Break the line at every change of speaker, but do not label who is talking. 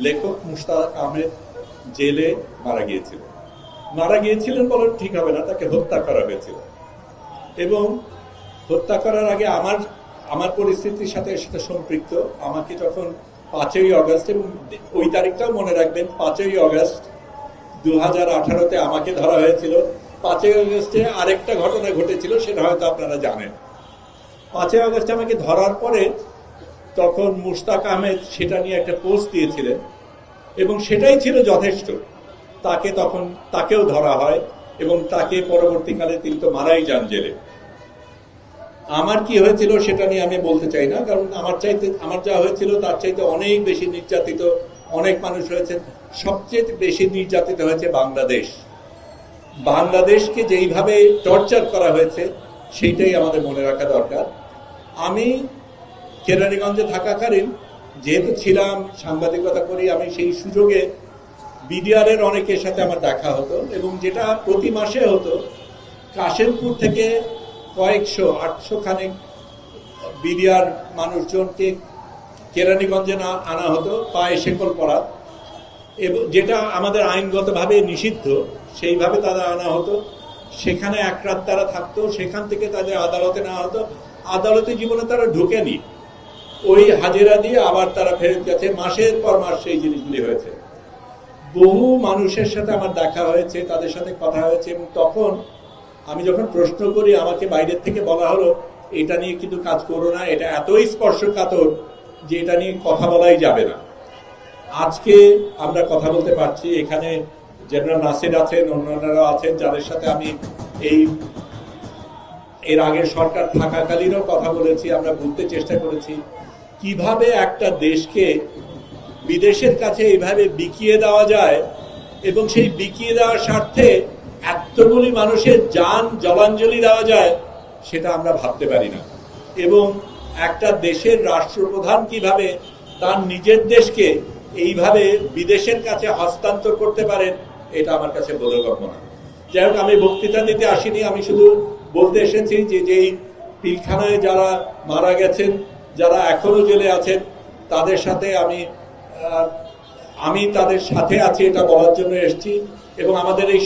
লেখক মুশতাক আহমেদ জেলে মারা গিয়েছিলেন বলে ঠিক হবে না, তাকে হত্যা করা হয়েছিল। এবং হত্যা করার আগে আমার পরিস্থিতির সাথে সেটা সম্পৃক্ত। আমাকে যখন 5ই অগস্ট, এবং ওই তারিখটাও মনে রাখবেন, 5ই অগস্ট 2018-তে আমাকে ধরা হয়েছিল। 5ই অগস্টে আরেকটা ঘটনা ঘটেছিল, সেটা হয়তো আপনারা জানেন। 5ই অগস্টে আমাকে ধরার পরে তখন মুশতাক আহমেদ সেটা নিয়ে একটা পোস্ট দিয়েছিলেন, এবং সেটাই ছিল যথেষ্ট। তাকেও ধরা হয়, এবং তাকে পরবর্তীকালে তিনি তো মারাই যান জেলে। আমার কি হয়েছিল সেটা নিয়ে আমি বলতে চাই না, কারণ আমার যা হয়েছিল তার চাইতে অনেক বেশি নির্যাতিত অনেক মানুষ হয়েছে। সবচেয়ে বেশি নির্যাতিত হয়েছে বাংলাদেশকে যেইভাবে টর্চার করা হয়েছে সেইটাই আমাদের মনে রাখা দরকার। আমি কেরানীগঞ্জে থাকাকালীন যেহেতু ছিলাম, সাংবাদিকতা করি, আমি সেই সুযোগে বিডিআরের অনেকের সাথে আমার দেখা হতো, এবং যেটা প্রতি মাসে হতো, কাশিমপুর থেকে কয়েকশো 800 খানেক বিডিআর মানুষজনকে কেরানীগঞ্জে আনা হতো পায়ে শেকল পরা, এবং যেটা আমাদের আইনগতভাবে নিষিদ্ধ, সেইভাবে তাদের আনা হতো। সেখানে এক রাত তারা থাকতো, সেখান থেকে তাদের আদালতে নেওয়া হতো। আদালতে জীবনে তারা ঢুকেনি, ওই হাজিরা দিয়ে আবার তারা ফেরত গেছে। মাসের পর মাস সেই জিনিসগুলি হয়েছে। বহু মানুষের সাথে আমার দেখা হয়েছে, তাদের সাথে কথা হয়েছে, এবং তখন আমি যখন প্রশ্ন করি, আমাকে বাইরের থেকে বলা হলো এটা নিয়ে কিন্তু কাজ করো না, এটা এতই স্পর্শকাতর যে এটা নিয়ে কথা বলাই যাবে না। আজকে আমরা কথা বলতে পারছি, এখানে জেনারেল নাসির আছেন, অন্যান্যরা আছেন, যাদের সাথে আমি এর আগের সরকার থাকাকালীনও কথা বলেছি। আমরা বুঝতে চেষ্টা করেছি কিভাবে একটা দেশকে বিদেশের কাছে এইভাবে বিকিয়ে দেওয়া যায়, এবং সেই বিকিয়ে দেওয়ার স্বার্থে এতগুলি মানুষের জান জলাঞ্জলি দেওয়া যায়, সেটা আমরা ভাবতে পারি না। এবং একটা দেশের রাষ্ট্রপ্রধান কিভাবে তার নিজের দেশকে এইভাবে বিদেশের কাছে হস্তান্তর করতে পারেন, এটা আমার কাছে বোধগম্য না। যাই হোক, আমি বক্তৃতা দিতে আসিনি, আমি শুধু বলতে এসেছি যে যেই পিলখানায় যারা মারা গেছেন, যারা এখনো জেলে আছেন, তাদের সাথে আমি তাদের সাথে আছি, এটা বলার জন্য এসেছি। এবং আমাদের এই